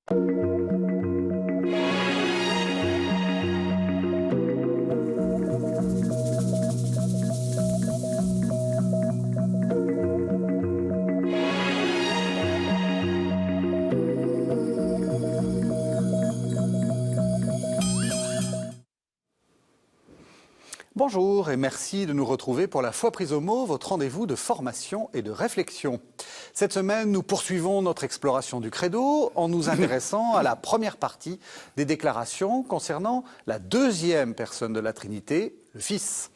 Bonjour et merci de nous retrouver pour la Foi prise au mot, votre rendez-vous de formation et de réflexion. Cette semaine, nous poursuivons notre exploration du Credo en nous intéressant à la première partie des déclarations concernant la deuxième personne de la Trinité, le Fils.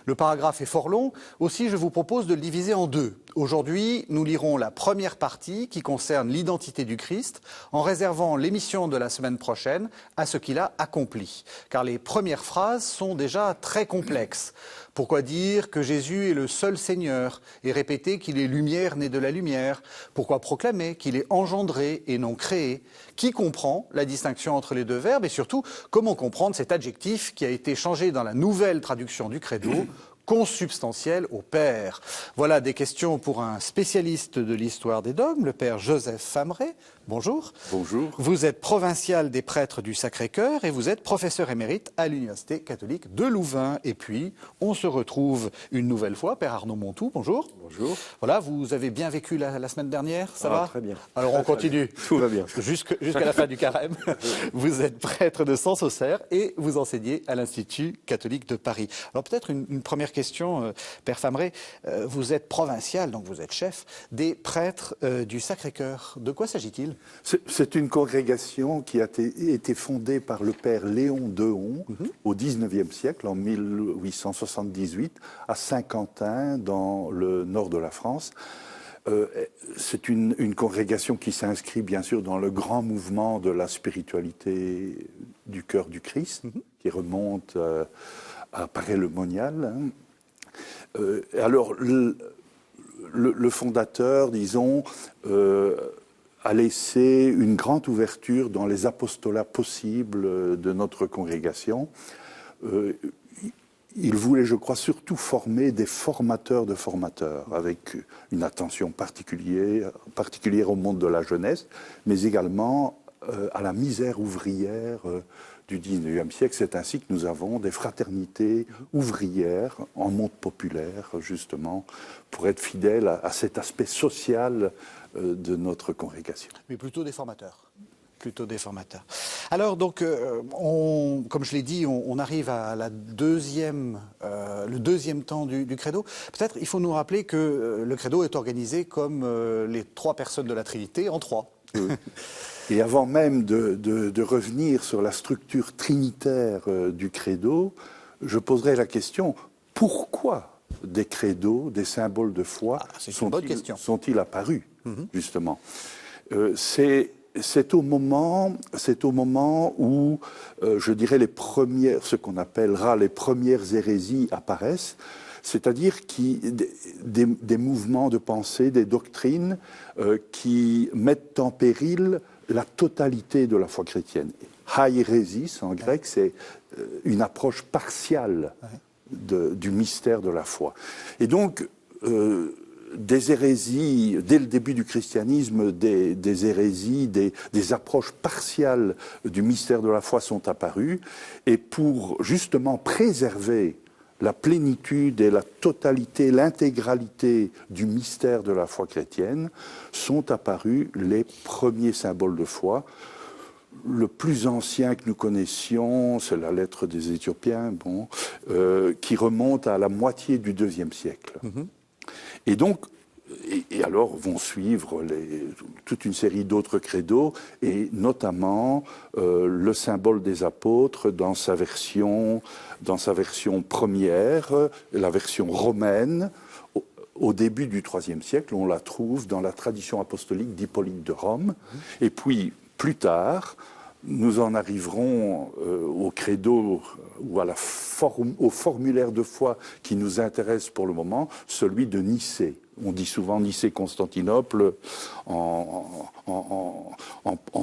Le paragraphe est fort long, aussi je vous propose de le diviser en deux. Aujourd'hui, nous lirons la première partie qui concerne l'identité du Christ, en réservant l'émission de la semaine prochaine à ce qu'il a accompli. Car les premières phrases sont déjà très complexes. Pourquoi dire que Jésus est le seul Seigneur et répéter qu'il est lumière née de la lumière? Pourquoi proclamer qu'il est engendré et non créé? Qui comprend la distinction entre les deux verbes? Et surtout, comment comprendre cet adjectif qui a été changé dans la nouvelle traduction du Credo, consubstantiel au Père? Voilà des questions pour un spécialiste de l'histoire des dogmes, le Père Joseph Fameret. Bonjour. Bonjour. Vous êtes provincial des prêtres du Sacré-Cœur et vous êtes professeur émérite à l'Université catholique de Louvain. Et puis, on se retrouve une nouvelle fois, Père Arnaud Montou. Bonjour. Bonjour. Voilà, vous avez bien vécu la semaine dernière, ça va? Très bien. Alors on continue. Tout va bien. Jusqu'à la fin du carême. Vous êtes prêtre de Sens-Auxerre et vous enseignez à l'Institut catholique de Paris. Alors peut-être une première question, Père Fameret. Vous êtes provincial, donc vous êtes chef des prêtres du Sacré-Cœur. De quoi s'agit-il? C'est une congrégation qui a été fondée par le Père Léon Deon au XIXe siècle, en 1878, à Saint-Quentin, dans le nord de la France. C'est une congrégation qui s'inscrit bien sûr dans le grand mouvement de la spiritualité du cœur du Christ, qui remonte à Paray-le-Monial. Alors, le fondateur, disons, a laissé une grande ouverture dans les apostolats possibles de notre congrégation. Il voulait, je crois, surtout former des formateurs de formateurs, avec une attention particulière au monde de la jeunesse, mais également à la misère ouvrière du XIXe siècle. C'est ainsi que nous avons des fraternités ouvrières en monde populaire, justement, pour être fidèles à cet aspect social de notre congrégation. Mais plutôt des formateurs. Plutôt des formateurs. Alors, donc, comme je l'ai dit, on arrive à le deuxième temps du Credo. Peut-être il faut nous rappeler que le Credo est organisé comme les trois personnes de la Trinité, en trois. Et avant même de revenir sur la structure trinitaire du Credo, je poserai la question, pourquoi des credos, des symboles de foi, sont-ils apparus, justement? C'est au moment où, je dirais, ce qu'on appellera les premières hérésies apparaissent, c'est-à-dire des mouvements de pensée, des doctrines qui mettent en péril la totalité de la foi chrétienne. Haérésis, en grec, c'est une approche partiale du mystère de la foi. Et donc, des hérésies, dès le début du christianisme, des hérésies, des approches partiales du mystère de la foi sont apparues, et pour justement préserver la plénitude et la totalité, l'intégralité du mystère de la foi chrétienne, sont apparus les premiers symboles de foi. Le plus ancien que nous connaissions, c'est la lettre des Éthiopiens, qui remonte à la moitié du IIe siècle. Et donc, et alors vont suivre toute une série d'autres credos, et notamment le symbole des apôtres dans sa version première, la version romaine, au début du IIIe siècle. On la trouve dans la tradition apostolique d'Hippolyte de Rome. Et puis, plus tard, nous en arriverons au credo ou au formulaire de foi qui nous intéresse pour le moment, celui de Nicée. On dit souvent Nicée-Constantinople en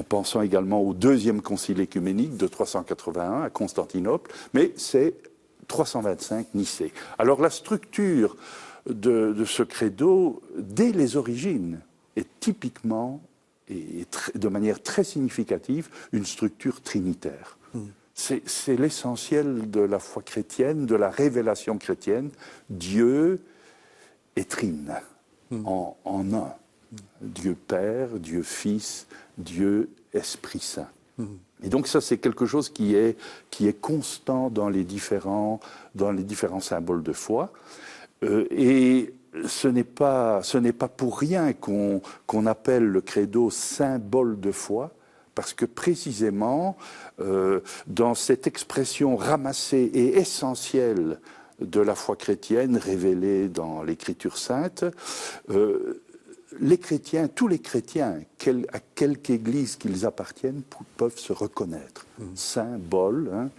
pensant également au deuxième concile écuménique de 381 à Constantinople, mais c'est 325 Nicée. Alors la structure de ce credo, dès les origines, est typiquement de manière très significative une structure trinitaire. C'est l'essentiel de la foi chrétienne, de la révélation chrétienne. Dieu est trine, en un. Dieu Père, Dieu Fils, Dieu Esprit Saint. Et donc ça, c'est quelque chose qui est constant dans les différents symboles de foi. Et ce n'est pas pour rien qu'on appelle le credo symbole de foi, parce que précisément, dans cette expression ramassée et essentielle de la foi chrétienne révélée dans l'Écriture sainte, les chrétiens, tous les chrétiens, à quelque église qu'ils appartiennent, peuvent se reconnaître. Symbole, hein,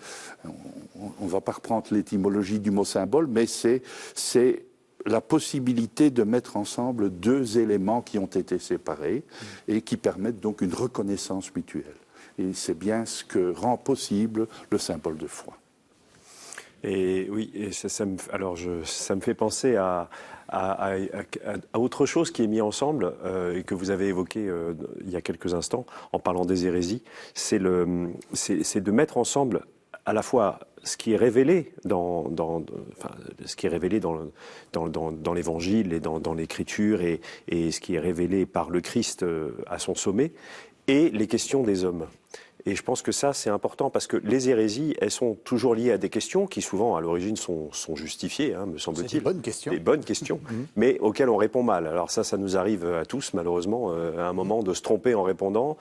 on ne va pas reprendre l'étymologie du mot symbole, mais c'est la possibilité de mettre ensemble deux éléments qui ont été séparés et qui permettent donc une reconnaissance mutuelle. Et c'est bien ce que rend possible le symbole de foi. Et oui, et ça me fait penser à autre chose qui est mis ensemble et que vous avez évoqué il y a quelques instants en parlant des hérésies, c'est de mettre ensemble à la fois ce qui est révélé dans l'Évangile et dans l'Écriture et ce qui est révélé par le Christ à son sommet, et les questions des hommes. Et je pense que ça, c'est important parce que les hérésies, elles sont toujours liées à des questions qui, souvent, à l'origine, sont justifiées, hein, me semble-t-il. C'est des bonnes questions. Des bonnes questions, mais auxquelles on répond mal. Alors ça nous arrive à tous, malheureusement, à un moment, de se tromper en répondant.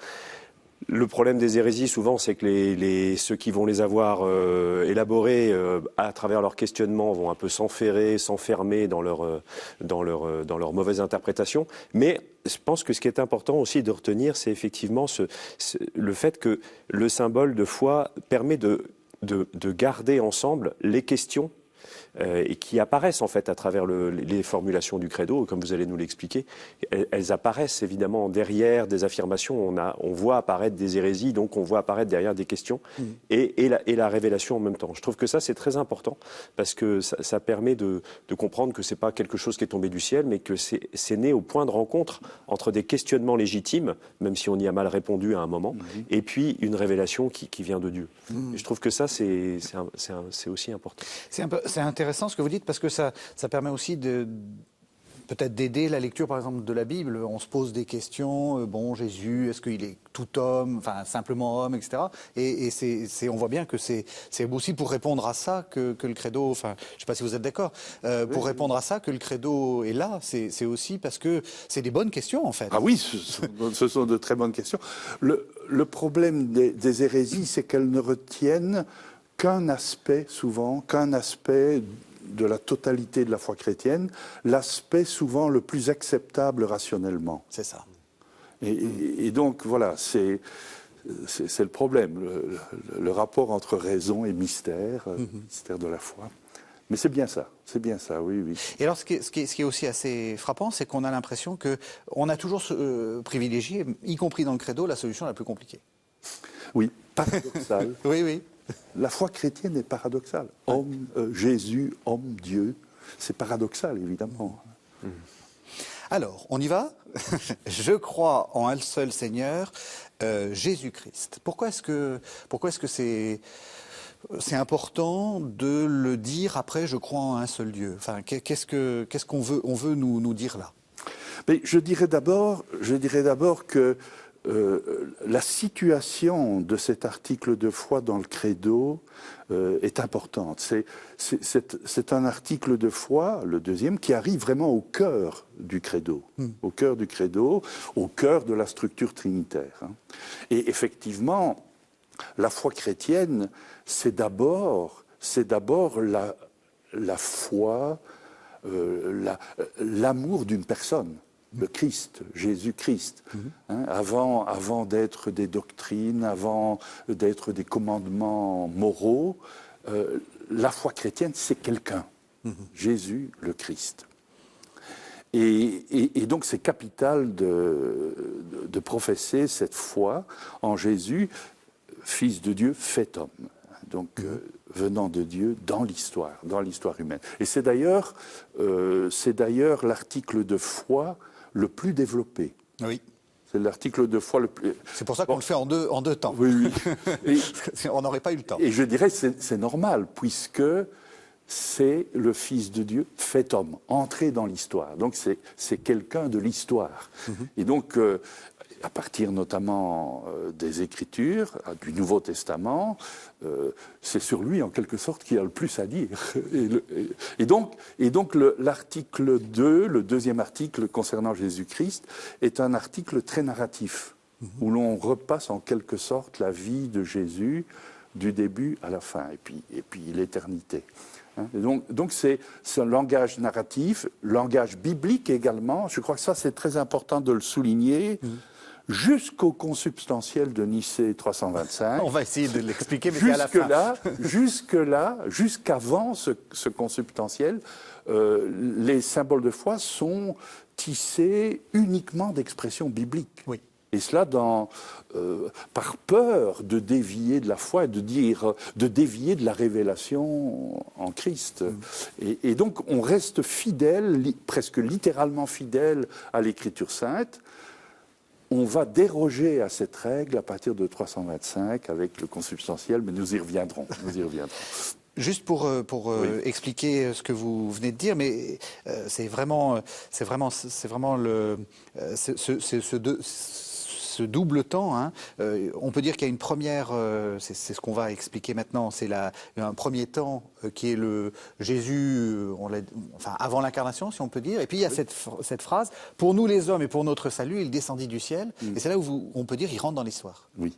Le problème des hérésies, souvent, c'est que ceux qui vont les avoir élaborées à travers leur questionnement vont un peu s'enfermer dans leur mauvaise interprétation. Mais je pense que ce qui est important aussi de retenir, c'est effectivement le fait que le symbole de foi permet de garder ensemble les questions et qui apparaissent en fait à travers les formulations du credo, comme vous allez nous l'expliquer. Elles apparaissent évidemment derrière des affirmations, on voit apparaître des hérésies, donc on voit apparaître derrière des questions et la révélation en même temps. Je trouve que ça c'est très important parce que ça permet de comprendre que c'est pas quelque chose qui est tombé du ciel, mais que c'est né au point de rencontre entre des questionnements légitimes, même si on y a mal répondu à un moment, et puis une révélation qui vient de Dieu. Et je trouve que ça c'est aussi important. C'est intéressant ce que vous dites parce que ça permet aussi peut-être d'aider la lecture, par exemple, de la Bible. On se pose des questions. Bon, Jésus, est-ce qu'il est tout homme, enfin simplement homme, etc. Et on voit bien que c'est aussi pour répondre à ça que le credo. Enfin, je ne sais pas si vous êtes d'accord. Pour répondre à ça que le credo est là, c'est aussi parce que c'est des bonnes questions en fait. Ah oui, ce sont de très bonnes questions. Le problème des hérésies, c'est qu'elles ne retiennent qu'un aspect de la totalité de la foi chrétienne, l'aspect souvent le plus acceptable rationnellement. C'est ça. Et donc, voilà, c'est le problème, le rapport entre raison et mystère, mystère de la foi. Mais c'est bien ça, oui, oui. Et alors, ce qui est aussi assez frappant, c'est qu'on a l'impression qu'on a toujours privilégié, y compris dans le credo, la solution la plus compliquée. Oui, paradoxal. Oui, oui. La foi chrétienne est paradoxale. Homme, Jésus, homme, Dieu, c'est paradoxal, évidemment. Alors, on y va. Je crois en un seul Seigneur, Jésus-Christ. Pourquoi est-ce que c'est important de le dire après je crois en un seul Dieu? Enfin, qu'est-ce qu'on veut nous dire là? Mais je dirais d'abord que la situation de cet article de foi dans le credo est importante. C'est un article de foi, le deuxième, qui arrive vraiment au cœur du credo, au cœur de la structure trinitaire. Et effectivement, la foi chrétienne, c'est d'abord la foi, l'amour d'une personne. Le Christ, Jésus-Christ, avant d'être des doctrines, avant d'être des commandements moraux, la foi chrétienne, c'est quelqu'un, Jésus, le Christ. Et donc c'est capital de professer cette foi en Jésus, Fils de Dieu, fait homme. Donc venant de Dieu dans l'histoire humaine. Et c'est d'ailleurs l'article de foi le plus développé. Oui. C'est l'article 2 fois le plus... C'est pour ça qu'on le fait en deux temps. Oui, oui. On n'aurait pas eu le temps. Et je dirais que c'est normal, puisque c'est le Fils de Dieu fait homme, entré dans l'histoire. Donc c'est quelqu'un de l'histoire. Et donc, à partir notamment des Écritures, du Nouveau Testament, c'est sur lui, en quelque sorte, qu'il y a le plus à dire. Et donc l'article 2, le deuxième article concernant Jésus-Christ, est un article très narratif, où l'on repasse en quelque sorte la vie de Jésus du début à la fin, et puis l'éternité. Et donc c'est un langage narratif, langage biblique également. Je crois que ça, c'est très important de le souligner. Jusqu'au consubstantiel de Nicée 325. On va essayer de l'expliquer, mais c'est à la fin. Jusqu'avant ce consubstantiel, les symboles de foi sont tissés uniquement d'expressions bibliques. Oui. Et cela par peur de dévier de la foi et de dévier de la révélation en Christ. Et donc on reste fidèle, presque littéralement fidèle à l'Écriture sainte. On va déroger à cette règle à partir de 325 avec le consubstantiel, mais nous y reviendrons. Juste pour expliquer ce que vous venez de dire, mais c'est vraiment ce double temps. Hein. On peut dire qu'il y a une première, c'est ce qu'on va expliquer maintenant, c'est un premier temps qui est le Jésus, avant l'incarnation, si on peut dire. Et puis il y a cette phrase, pour nous les hommes et pour notre salut, il descendit du ciel. Et c'est là où on peut dire, il rentre dans l'histoire. Oui.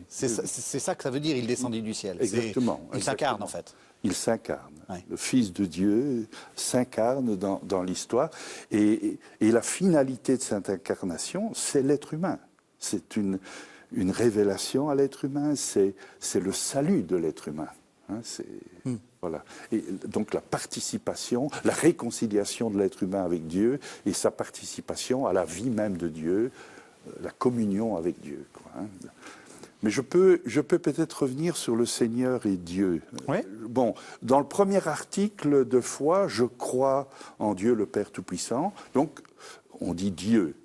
C'est ça que ça veut dire, il descendit du ciel. Exactement. Il s'incarne en fait. Il s'incarne. Oui. Le Fils de Dieu s'incarne dans l'histoire. Et la finalité de cette incarnation, c'est l'être humain. C'est une révélation à l'être humain, c'est le salut de l'être humain. Hein, voilà. Et donc la participation, la réconciliation de l'être humain avec Dieu et sa participation à la vie même de Dieu, la communion avec Dieu. Quoi, hein. Mais je peux peut-être revenir sur le Seigneur et Dieu. Oui. Bon, dans le premier article de foi, je crois en Dieu le Père Tout-Puissant. Donc, on dit Dieu.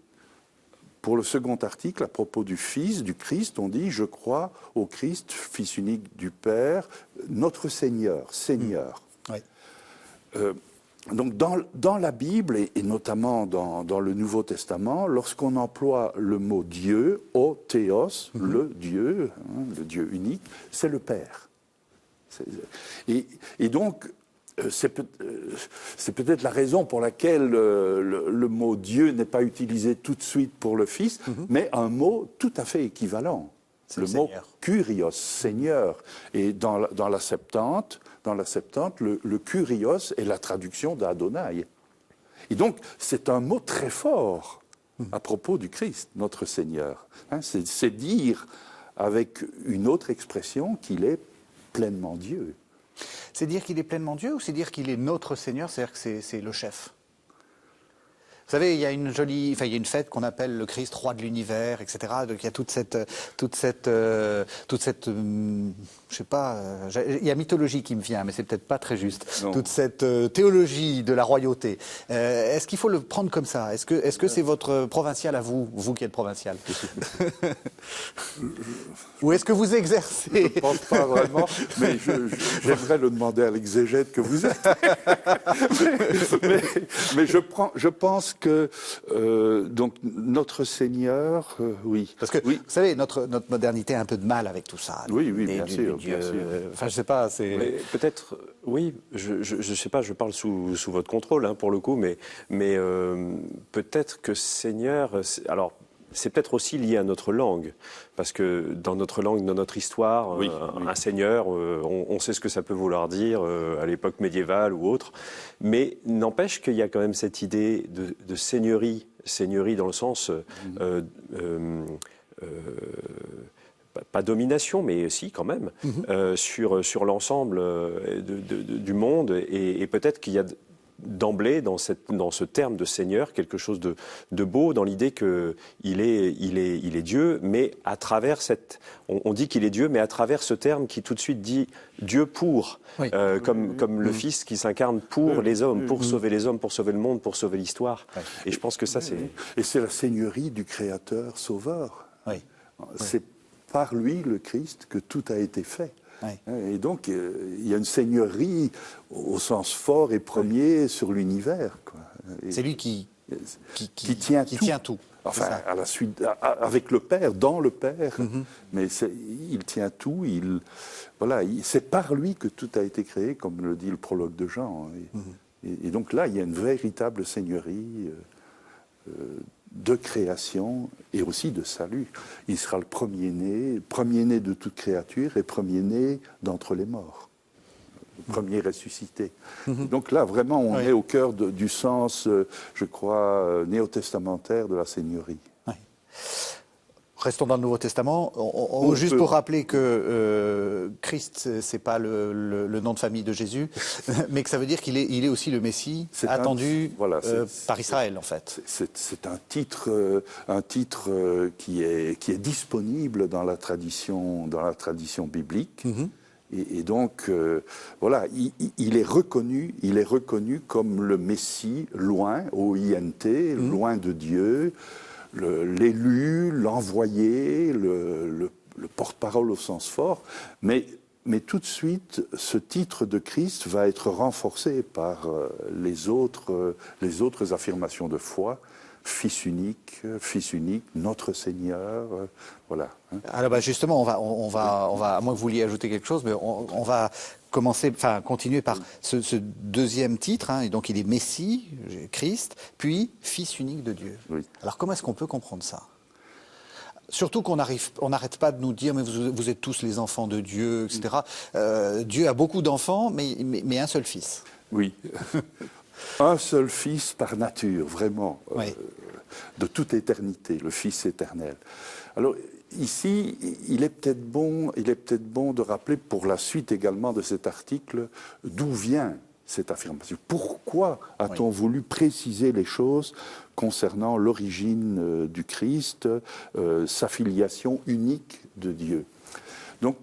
Pour le second article, à propos du Fils, du Christ, on dit « Je crois au Christ, Fils unique du Père, notre Seigneur, Seigneur ». Oui. Donc dans la Bible, et notamment dans le Nouveau Testament, lorsqu'on emploie le mot Dieu, « o théos », le Dieu unique, c'est le Père. Et donc, c'est peut-être la raison pour laquelle le mot Dieu n'est pas utilisé tout de suite pour le Fils, mais un mot tout à fait équivalent. Le mot Kyrios, Seigneur. Et dans la Septante, le Kyrios est la traduction d'Adonai. Et donc, c'est un mot très fort à propos du Christ, notre Seigneur. Hein, c'est dire, avec une autre expression, qu'il est pleinement Dieu. C'est dire qu'il est pleinement Dieu ou c'est dire qu'il est notre Seigneur, c'est-à-dire que c'est le chef? Vous savez, il y a une fête qu'on appelle le Christ, roi de l'univers, etc. Donc il y a toute cette, je sais pas, il y a mythologie qui me vient, mais c'est peut-être pas très juste. Non. Toute cette théologie de la royauté. Est-ce qu'il faut le prendre comme ça? Est-ce que c'est votre provincial à vous qui êtes provincial? Ou est-ce que vous exercez? Je ne pense pas vraiment, mais j'aimerais le demander à l'exégète que vous êtes. mais je pense que donc notre Seigneur, oui. Parce que vous savez, notre modernité a un peu de mal avec tout ça. Oui, bien sûr. Enfin, je sais pas, c'est. Peut-être, oui. Je sais pas. Je parle sous votre contrôle, hein, pour le coup, mais peut-être que Seigneur. Alors. C'est peut-être aussi lié à notre langue, parce que dans notre langue, dans notre histoire, un seigneur, on sait ce que ça peut vouloir dire à l'époque médiévale ou autre, mais n'empêche qu'il y a quand même cette idée de seigneurie dans le sens pas domination, mais si quand même, sur l'ensemble du monde, et peut-être qu'il y a d'emblée dans ce terme de Seigneur quelque chose de beau, dans l'idée qu'il est Dieu, mais à travers on dit qu'il est Dieu, mais à travers ce terme qui tout de suite dit Dieu pour, Oui. comme le Fils qui s'incarne pour les hommes, pour sauver les hommes, pour sauver le monde, pour sauver l'histoire. Ouais. Et je pense que ça, c'est... Et c'est la seigneurie du Créateur Sauveur. Oui. C'est par lui, le Christ, que tout a été fait. Oui. Et donc, il y a une seigneurie au sens fort et premier sur l'univers. C'est lui qui tient tout. Enfin, ça. à la suite, avec le Père, dans le Père, mais il tient tout. C'est par lui que tout a été créé, comme le dit le prologue de Jean. Et donc là, il y a une véritable seigneurie de création et aussi de salut. Il sera le premier-né de toute créature et premier-né d'entre les morts, le premier ressuscité. Donc là, vraiment, on est au cœur du sens, je crois, néo-testamentaire de la seigneurie. Oui. Restons dans le Nouveau Testament. Juste pour rappeler que Christ, c'est pas le nom de famille de Jésus, mais que ça veut dire qu'il est aussi le Messie attendu par Israël, en fait. C'est un titre qui est disponible dans la tradition biblique. Et donc, il est reconnu comme le Messie loin, O-I-N-T, loin de Dieu, l'élu, l'envoyé, le porte-parole au sens fort, mais tout de suite, ce titre de Christ va être renforcé par les autres affirmations de foi. Fils unique, notre Seigneur, voilà. Alors justement, on va, à moins que vous vouliez ajouter quelque chose, mais on va continuer par ce deuxième titre, et donc il est Messie, Christ, puis Fils unique de Dieu. Oui. Alors comment est-ce qu'on peut comprendre ça ? Surtout qu'on n'arrête pas de nous dire, mais vous êtes tous les enfants de Dieu, etc. Dieu a beaucoup d'enfants, mais un seul fils. Oui. Un seul fils par nature, vraiment, de toute éternité, le Fils éternel. Alors ici, il est peut-être bon de rappeler pour la suite également de cet article d'où vient cette affirmation. Pourquoi a-t-on voulu préciser les choses concernant l'origine du Christ, sa filiation unique de Dieu? Donc,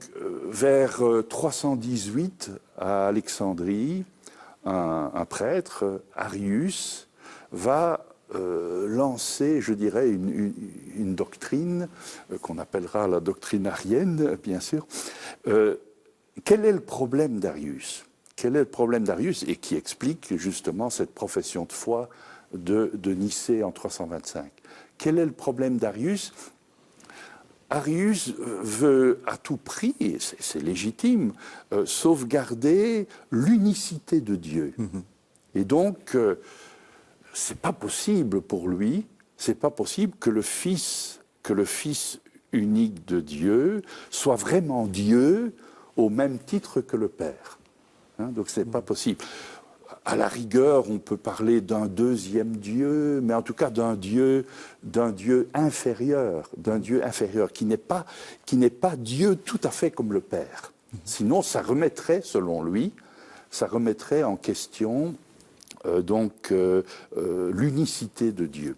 vers 318 à Alexandrie, un prêtre, Arius, va lancer, je dirais, une doctrine qu'on appellera la doctrine arienne, bien sûr. Quel est le problème d'Arius ? Quel est le problème d'Arius et qui explique justement cette profession de foi de Nicée en 325 ? Quel est le problème d'Arius ? Arius veut à tout prix, et c'est légitime, sauvegarder l'unicité de Dieu. Et donc, c'est pas possible pour lui, c'est pas possible que le Fils unique de Dieu soit vraiment Dieu au même titre que le Père. Donc c'est pas possible. À la rigueur, on peut parler d'un deuxième Dieu, mais en tout cas d'un Dieu inférieur, qui n'est pas Dieu tout à fait comme le Père. Sinon, ça remettrait, selon lui, en question l'unicité de Dieu.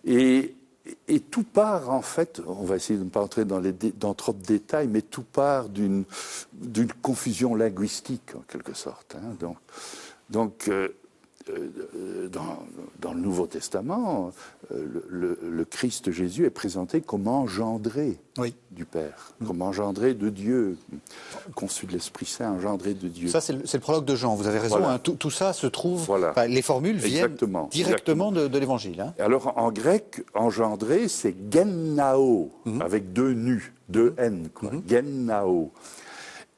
Et tout part, en fait, on va essayer de ne pas entrer dans trop de détails, mais tout part d'une confusion linguistique, en quelque sorte. Donc, dans le Nouveau Testament, le Christ Jésus est présenté comme engendré du Père, comme engendré de Dieu, conçu de l'Esprit Saint, engendré de Dieu. Ça, c'est le prologue de Jean, vous avez raison, Voilà. Tout ça se trouve, les formules viennent directement de l'Évangile. Alors, en grec, engendré, c'est gennao, avec deux nus, deux N, gennao.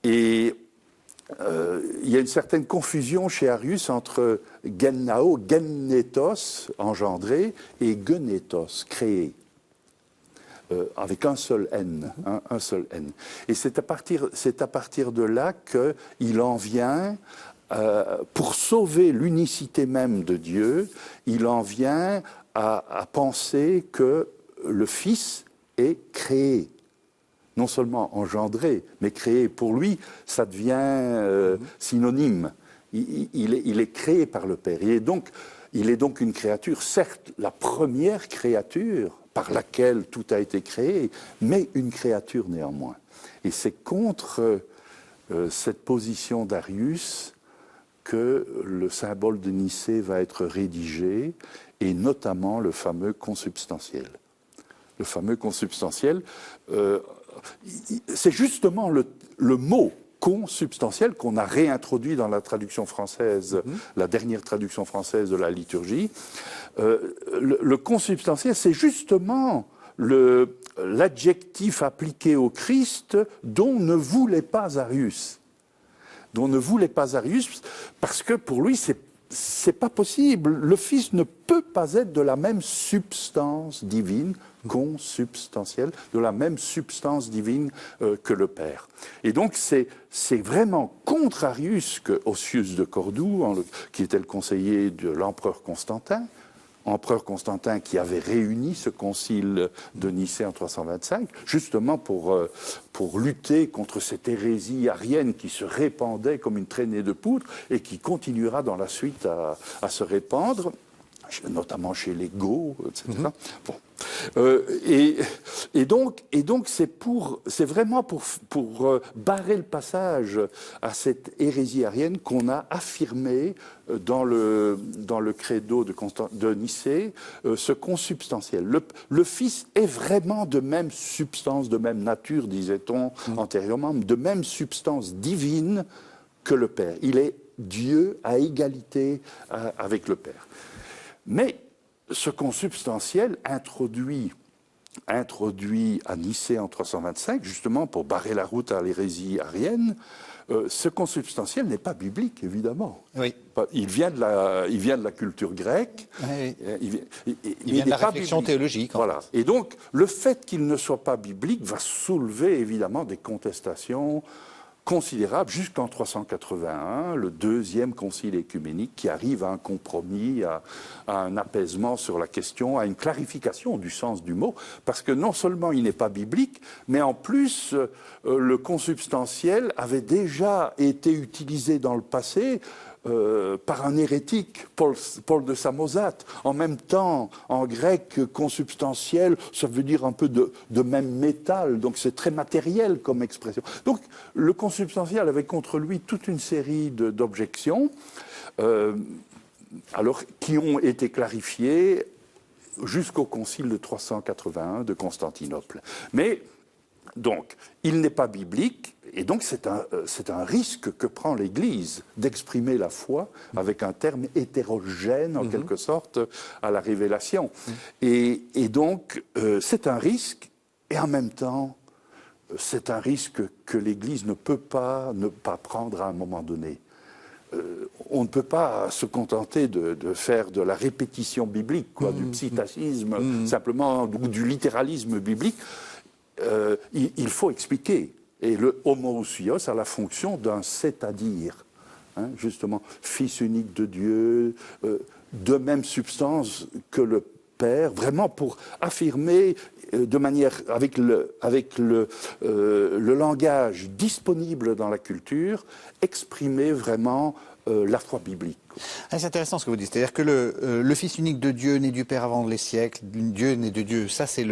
Et il y a une certaine confusion chez Arius entre gennao, gennetos, engendré, et genetos, créé, avec un seul N, un seul N. Et c'est à partir de là qu'il en vient, pour sauver l'unicité même de Dieu, il en vient à penser que le Fils est créé. Non seulement engendré, mais créé. Pour lui, ça devient synonyme. il est créé par le Père. Il est donc une créature, certes la première créature par laquelle tout a été créé, mais une créature néanmoins. Et c'est contre cette position d'Arius que le symbole de Nicée va être rédigé, et notamment le fameux consubstantiel. Le fameux consubstantiel, c'est justement le mot consubstantiel qu'on a réintroduit dans la traduction française, la dernière traduction française de la liturgie. Le consubstantiel, c'est justement l'adjectif appliqué au Christ dont ne voulait pas Arius. Dont ne voulait pas Arius, parce que pour lui, c'est pas possible. Le Fils ne peut pas être de la même substance divine, consubstantielle, de la même substance divine que le Père. Et donc, c'est vraiment contre Arius que Ossius de Cordoue, qui était le conseiller de l'empereur Constantin qui avait réuni ce concile de Nicée en 325, justement pour lutter contre cette hérésie arienne qui se répandait comme une traînée de poudre et qui continuera dans la suite à se répandre, notamment chez les Goths, etc. Bon. Et donc c'est vraiment pour barrer le passage à cette hérésie arienne qu'on a affirmé dans le credo de Nicée ce consubstantiel. Le Fils est vraiment de même substance, de même nature, disait-on antérieurement, de même substance divine que le Père. Il est Dieu à égalité avec le Père. Mais ce consubstantiel introduit à Nicée en 325, justement pour barrer la route à l'hérésie arienne, ce consubstantiel n'est pas biblique, évidemment. Oui. Il vient de la culture grecque. Oui. Il vient de la réflexion théologique. Voilà. Et donc, le fait qu'il ne soit pas biblique va soulever, évidemment, des contestations considérable jusqu'en 381, le deuxième concile écuménique qui arrive à un compromis, à un apaisement sur la question, à une clarification du sens du mot, parce que non seulement il n'est pas biblique, mais en plus le consubstantiel avait déjà été utilisé dans le passé par un hérétique, Paul de Samosate. En même temps, en grec, consubstantiel, ça veut dire un peu de même métal, donc c'est très matériel comme expression. Donc le consubstantiel avait contre lui toute une série d'objections, alors qui ont été clarifiées jusqu'au concile de 381 de Constantinople. Mais donc, il n'est pas biblique, et donc c'est un risque que prend l'Église d'exprimer la foi avec un terme hétérogène, en quelque sorte, à la révélation. Et donc, c'est un risque, et en même temps, c'est un risque que l'Église ne peut pas ne pas prendre à un moment donné. On ne peut pas se contenter de faire de la répétition biblique, du psittacisme, simplement, ou du littéralisme biblique. Il faut expliquer. Et le homoousios a la fonction d'un c'est-à-dire, justement, Fils unique de Dieu, de même substance que le Père, vraiment pour affirmer de manière, avec le langage disponible dans la culture, exprimer vraiment la foi biblique. C'est intéressant ce que vous dites. C'est-à-dire que le Fils unique de Dieu né du Père avant les siècles, Dieu né de Dieu, ça c'est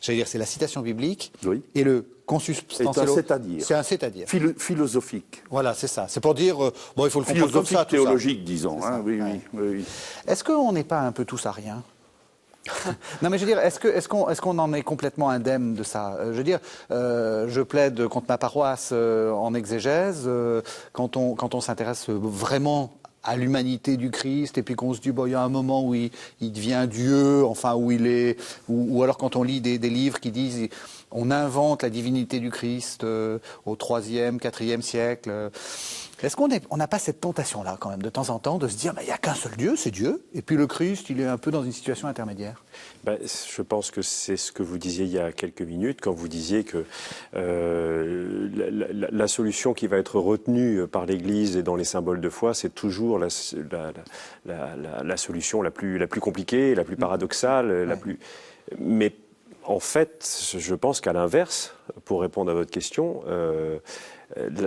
c'est la citation biblique. Oui. Et le consubstantiel, c'est un c'est-à-dire. C'est un c'est-à-dire. Philosophique. Voilà, c'est ça. C'est pour dire, il faut le comprendre comme ça. Théologique, disons. Oui. Est-ce qu'on n'est pas un peu tous à rien? Non, mais je veux dire, est-ce qu'on en est complètement indemne de ça? Je veux dire, je plaide contre ma paroisse en exégèse, quand on s'intéresse vraiment à l'humanité du Christ, et puis qu'on se dit, il y a un moment où il devient Dieu, enfin, où il est, ou alors quand on lit des livres qui disent, on invente la divinité du Christ au 3e, 4e siècle. Est-ce qu'on n'a pas cette tentation-là, quand même, de temps en temps, de se dire, il n'y a qu'un seul Dieu, c'est Dieu, et puis le Christ, il est un peu dans une situation intermédiaire? Je pense que c'est ce que vous disiez il y a quelques minutes, quand vous disiez que la solution qui va être retenue par l'Église et dans les symboles de foi, c'est toujours la solution la plus compliquée, la plus paradoxale, la plus... Mais En fait, je pense qu'à l'inverse, pour répondre à votre question,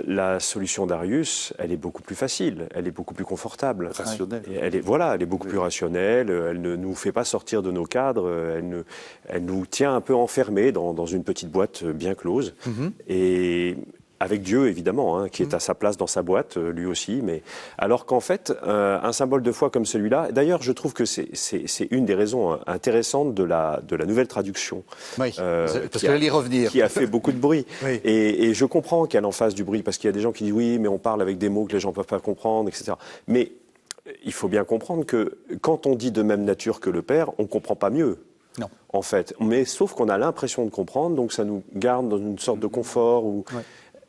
la solution d'Arius, elle est beaucoup plus facile, elle est beaucoup plus confortable. Rationnelle. Et elle est beaucoup plus rationnelle, elle ne nous fait pas sortir de nos cadres, elle nous tient un peu enfermés dans une petite boîte bien close. Et avec Dieu, évidemment, hein, qui est à sa place dans sa boîte, lui aussi. Mais alors qu'en fait, un symbole de foi comme celui-là, d'ailleurs, je trouve que c'est une des raisons intéressantes de la nouvelle traduction. Oui, parce que j'allais y revenir. Qui a fait beaucoup de bruit. Oui. Et je comprends qu'elle en fasse du bruit, parce qu'il y a des gens qui disent oui, mais on parle avec des mots que les gens ne peuvent pas comprendre, etc. Mais il faut bien comprendre que quand on dit de même nature que le Père, on ne comprend pas mieux. Non. En fait. Mais sauf qu'on a l'impression de comprendre, donc ça nous garde dans une sorte de confort.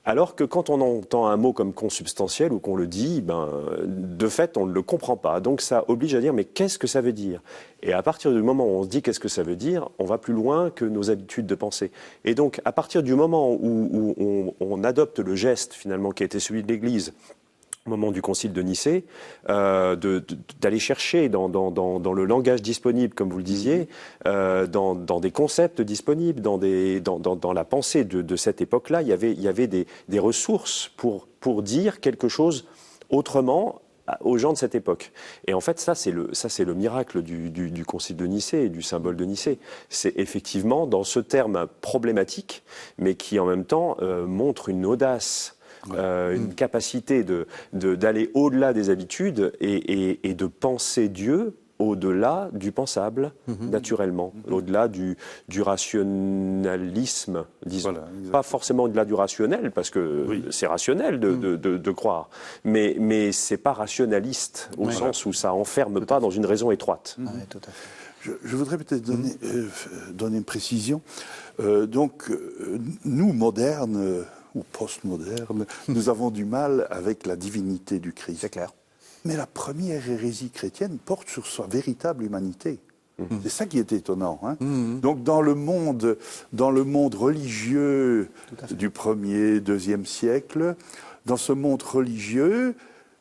Alors que quand on entend un mot comme consubstantiel ou qu'on le dit, de fait, on ne le comprend pas. Donc ça oblige à dire, mais qu'est-ce que ça veut dire? Et à partir du moment où on se dit qu'est-ce que ça veut dire, on va plus loin que nos habitudes de pensée. Et donc, à partir du moment où on adopte le geste, finalement, qui a été celui de l'Église, au moment du concile de Nicée, d'aller chercher dans le langage disponible, comme vous le disiez, dans des concepts disponibles, dans la pensée de cette époque-là, il y avait des ressources pour dire quelque chose autrement aux gens de cette époque. Et en fait, ça c'est le miracle du concile de Nicée et du symbole de Nicée. C'est effectivement dans ce terme problématique, mais qui en même temps montre une audace, une capacité d'aller au-delà des habitudes et de penser Dieu au-delà du pensable, naturellement, au-delà du rationalisme, disons. Voilà, pas forcément au-delà du rationnel, parce que c'est rationnel de croire, mais c'est pas rationaliste, au sens où ça enferme pas dans une raison étroite. Tout à fait. Je voudrais peut-être donner une précision. Nous, modernes, ou post-moderne, nous avons du mal avec la divinité du Christ. C'est clair. Mais la première hérésie chrétienne porte sur sa véritable humanité. C'est ça qui est étonnant. Hein. Donc dans le monde religieux du 1er, 2e siècle, dans ce monde religieux,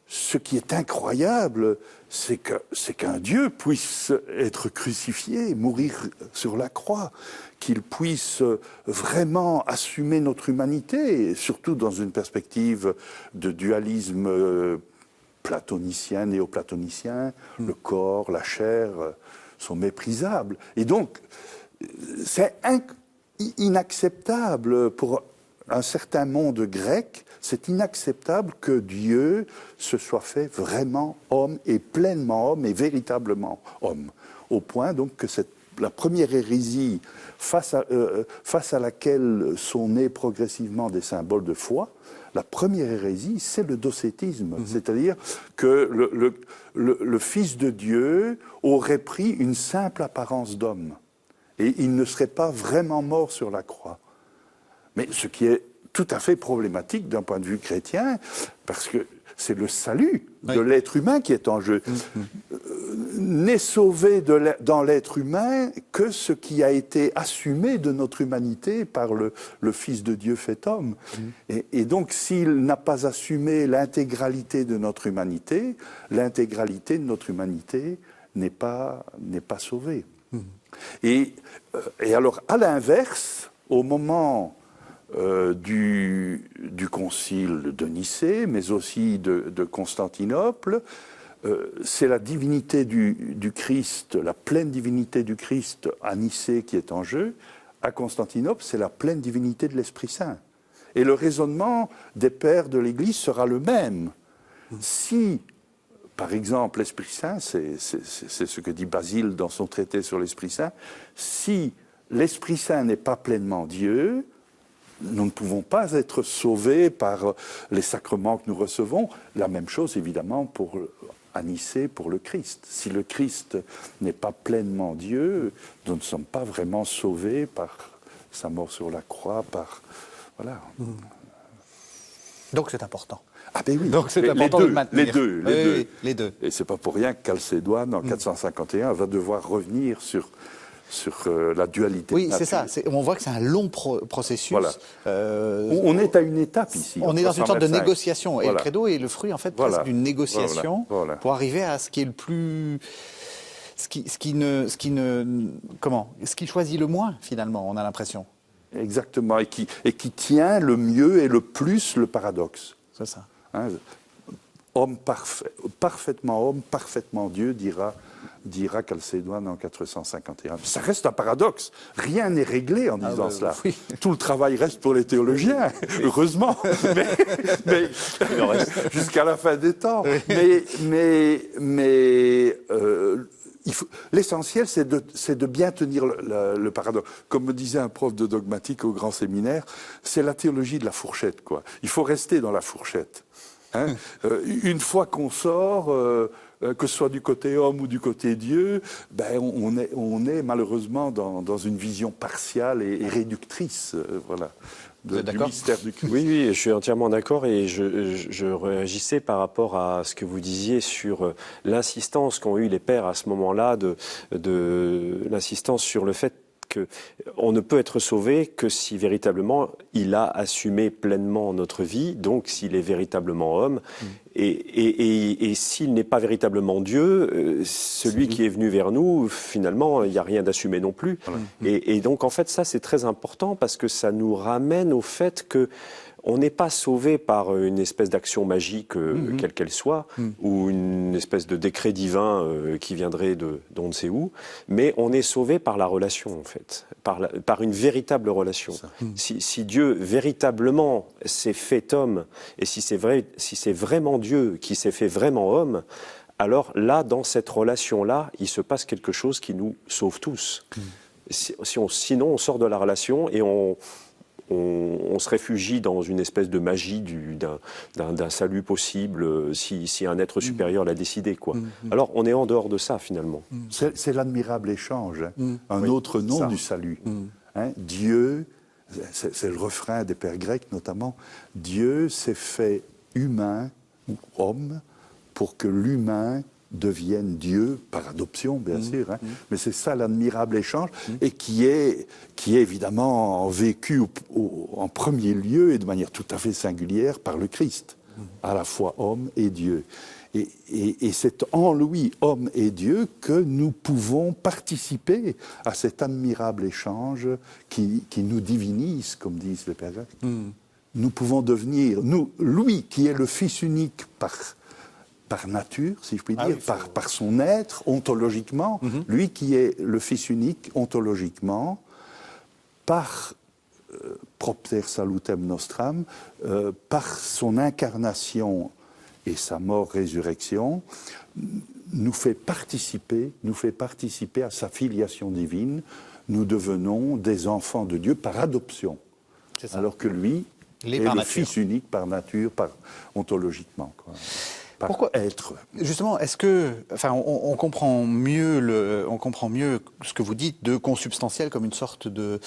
ce qui est incroyable, c'est qu'un Dieu puisse être crucifié, mourir sur la croix, qu'il puisse vraiment assumer notre humanité, surtout dans une perspective de dualisme platonicien, néoplatonicien, le corps, la chair sont méprisables. Et donc, c'est inacceptable pour un certain monde grec, c'est inacceptable que Dieu se soit fait vraiment homme et pleinement homme et véritablement homme. Au point donc que la première hérésie face à laquelle sont nés progressivement des symboles de foi, la première hérésie, c'est le docétisme. C'est-à-dire que le Fils de Dieu aurait pris une simple apparence d'homme. Et il ne serait pas vraiment mort sur la croix. Mais ce qui est tout à fait problématique d'un point de vue chrétien, parce que c'est le salut de l'être humain qui est en jeu. N'est sauvé dans l'être humain que ce qui a été assumé de notre humanité par le Fils de Dieu fait homme. Et donc, s'il n'a pas assumé l'intégralité de notre humanité, l'intégralité de notre humanité n'est pas sauvée. Et alors, à l'inverse, au moment du concile de Nicée, mais aussi de Constantinople, c'est la divinité du Christ, la pleine divinité du Christ à Nicée qui est en jeu. À Constantinople, c'est la pleine divinité de l'Esprit Saint. Et le raisonnement des pères de l'Église sera le même. Si, par exemple, l'Esprit Saint, c'est ce que dit Basile dans son traité sur l'Esprit Saint, si l'Esprit Saint n'est pas pleinement Dieu, nous ne pouvons pas être sauvés par les sacrements que nous recevons. La même chose, évidemment, à Nicée pour le Christ. Si le Christ n'est pas pleinement Dieu, nous ne sommes pas vraiment sauvés par sa mort sur la croix, voilà. Donc c'est important. Ah ben oui. Donc c'est important de le maintenir. Les deux. Et c'est pas pour rien que Chalcédoine, en 451, va devoir revenir sur la dualité. Oui, c'est ça. On voit que c'est un long processus. Voilà. On est à une étape ici. On est dans une sorte de négociation. Voilà. Et le credo est le fruit, en fait, presque d'une négociation pour arriver à ce qui est le plus... ce qui choisit le moins, finalement, on a l'impression. Exactement, et qui tient le mieux et le plus le paradoxe. C'est ça. Hein, homme parfait, parfaitement homme, parfaitement Dieu, dira Chalcédoine en 451. Ça reste un paradoxe. Rien n'est réglé en disant cela. Oui. Tout le travail reste pour les théologiens, heureusement, mais jusqu'à la fin des temps. L'essentiel, c'est de bien tenir le paradoxe. Comme me disait un prof de dogmatique au grand séminaire, c'est la théologie de la fourchette, quoi. Il faut rester dans la fourchette. Hein, une fois qu'on sort, que ce soit du côté homme ou du côté Dieu, on est malheureusement dans une vision partiale et réductrice, voilà, du mystère du Christ. Oui, je suis entièrement d'accord, et je réagissais par rapport à ce que vous disiez sur l'insistance qu'ont eu les pères à ce moment-là, de l'insistance sur le fait qu'on ne peut être sauvé que si véritablement il a assumé pleinement notre vie, donc s'il est véritablement homme. Et s'il n'est pas véritablement Dieu, celui qui est venu vers nous, finalement, il n'y a rien d'assumé non plus. Voilà. Et donc, en fait, ça, c'est très important parce que ça nous ramène au fait que on n'est pas sauvé par une espèce d'action magique, quelle qu'elle soit, ou une espèce de décret divin qui viendrait d'on ne sait où, mais on est sauvé par la relation, en fait, par une véritable relation. Si Dieu véritablement s'est fait homme, et si c'est vraiment Dieu qui s'est fait vraiment homme, alors là, dans cette relation-là, il se passe quelque chose qui nous sauve tous. Sinon, on sort de la relation et on se réfugie dans une espèce de magie d'un salut possible si un être supérieur l'a décidé, quoi. Alors, on est en dehors de ça, finalement. C'est l'admirable échange, un autre nom du salut. Hein, Dieu, c'est le refrain des pères grecs notamment, Dieu s'est fait humain ou homme pour que l'humain deviennent Dieu, par adoption bien sûr, hein. Mais c'est ça l'admirable échange, et qui est évidemment vécu en premier lieu et de manière tout à fait singulière par le Christ, à la fois homme et Dieu. Et c'est en lui, homme et Dieu, que nous pouvons participer à cet admirable échange qui nous divinise, comme disent les pères grecs. Nous pouvons devenir, lui qui est le Fils unique par nature, si je puis dire, par son être, ontologiquement, lui qui est le Fils unique, ontologiquement, par propter salutem nostram, par son incarnation et sa mort-résurrection, nous fait participer à sa filiation divine. Nous devenons des enfants de Dieu par adoption, alors que lui est le Fils unique par nature, ontologiquement, quoi. Pourquoi être? Justement, est-ce que, enfin, on comprend mieux ce que vous dites de consubstantiel comme une sorte de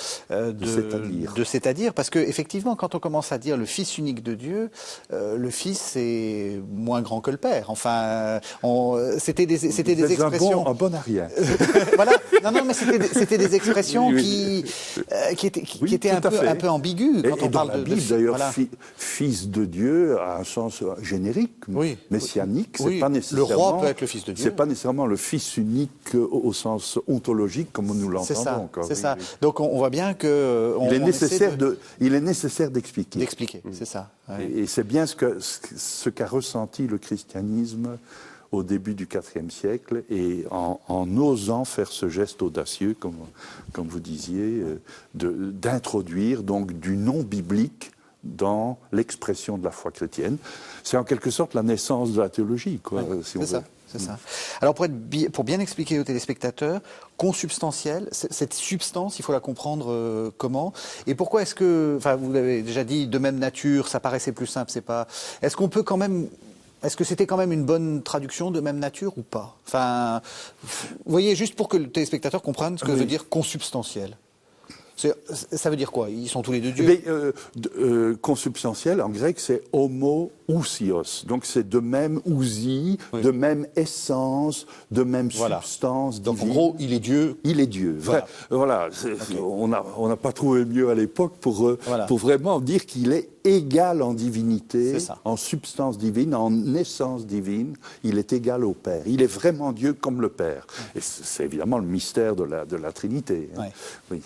c'est-à-dire, parce que effectivement, quand on commence à dire le Fils unique de Dieu, le Fils est moins grand que le Père. Enfin, c'était des expressions. Un bon arrière. Voilà. Non, mais c'était des expressions qui étaient un peu ambiguës quand on parle de la Bible. D'ailleurs, Fils de Dieu a un sens générique. Oui. Messianique, c'est pas nécessairement. Le roi peut être le Fils de Dieu. C'est pas nécessairement le Fils unique au sens ontologique comme nous l'entendons. C'est ça. Donc on voit bien que il est nécessaire d'expliquer. D'expliquer, c'est ça. Ouais. Et c'est bien ce qu'a ressenti le christianisme au début du IVe siècle, et en osant faire ce geste audacieux, comme vous disiez, d'introduire donc du non biblique dans l'expression de la foi chrétienne. C'est en quelque sorte la naissance de la théologie, quoi. Ouais, si c'est ça. Alors pour bien expliquer aux téléspectateurs, consubstantiel, cette substance, il faut la comprendre comment. Et pourquoi est-ce que, enfin vous l'avez déjà dit, de même nature, ça paraissait plus simple, c'est pas. Est-ce qu'on peut quand même. Est-ce que c'était quand même une bonne traduction de même nature ou pas? Enfin, vous voyez, juste pour que le téléspectateur comprenne ce que veut dire consubstantiel. Ça veut dire quoi? Ils sont tous les deux Dieu? Mais, consubstantiel, en grec, c'est homoousios. Donc c'est de même ousie, de même essence, de même substance Donc divine. en gros, il est Dieu. Il est Dieu. Voilà. On n'a pas trouvé mieux à l'époque pour vraiment dire qu'il est égal en divinité, en substance divine, en essence divine. Il est égal au Père. Il est vraiment Dieu comme le Père. Et c'est évidemment le mystère de la Trinité. Hein. Oui.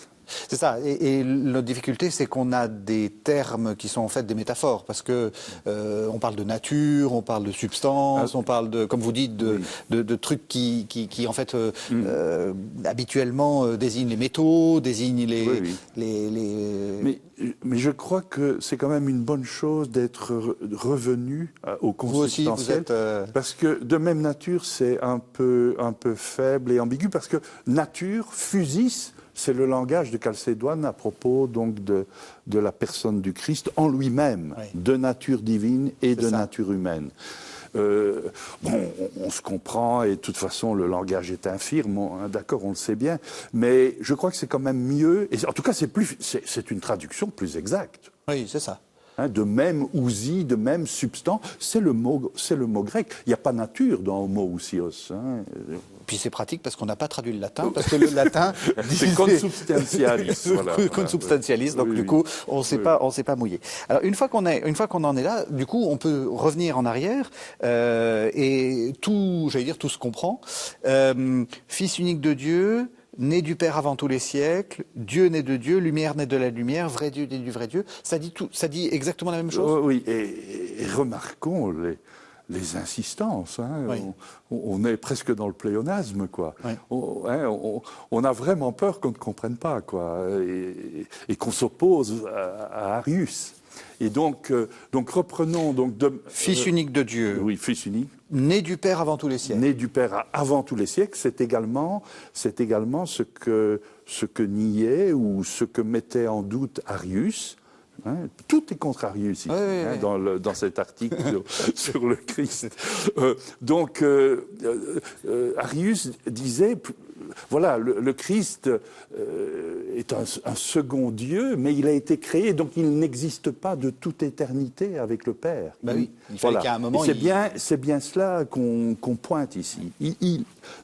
C'est ça. Et notre difficulté, c'est qu'on a des termes qui sont en fait des métaphores, parce que on parle de nature, on parle de substance, on parle de, comme vous dites, de trucs qui en fait habituellement désignent les métaux, désignent Mais je crois que c'est quand même une bonne chose d'être revenu au consubstantiel. Vous aussi, vous êtes parce que de même nature, c'est un peu faible et ambigu, parce que nature, physis, c'est le langage de Chalcédoine à propos donc de la personne du Christ en lui-même, de nature divine et de nature humaine. On se comprend et de toute façon le langage est infirme, d'accord, on le sait bien, mais je crois que c'est quand même mieux, et en tout cas c'est une traduction plus exacte. Oui, c'est ça. De même ousie, de même substance, c'est le mot grec. Il n'y a pas nature dans homoousios. Puis c'est pratique parce qu'on n'a pas traduit le latin, parce que le latin c'est consubstantialis. Consubstantialis, donc du coup on s'est pas mouillé. Alors une fois qu'on en est là, du coup on peut revenir en arrière et tout se comprend. Fils unique de Dieu, né du Père avant tous les siècles, Dieu né de Dieu, lumière né de la lumière, vrai Dieu né du vrai Dieu. Ça dit exactement la même chose. Oui, et remarquons les insistances. On est presque dans le pléonasme, quoi. Oui. On a vraiment peur qu'on ne comprenne pas, quoi, et qu'on s'oppose à Arius. Et donc reprenons fils unique de Dieu. Oui, fils unique. Né du Père avant tous les siècles. Né du Père avant tous les siècles, c'est également ce que niait ou ce que mettait en doute Arius. Tout est contre Arius ici, dans cet article sur le Christ. Arius disait, voilà, le Christ est un second Dieu, mais il a été créé, donc il n'existe pas de toute éternité avec le Père. Oui, il fallait qu'à un moment... C'est bien cela qu'on pointe ici.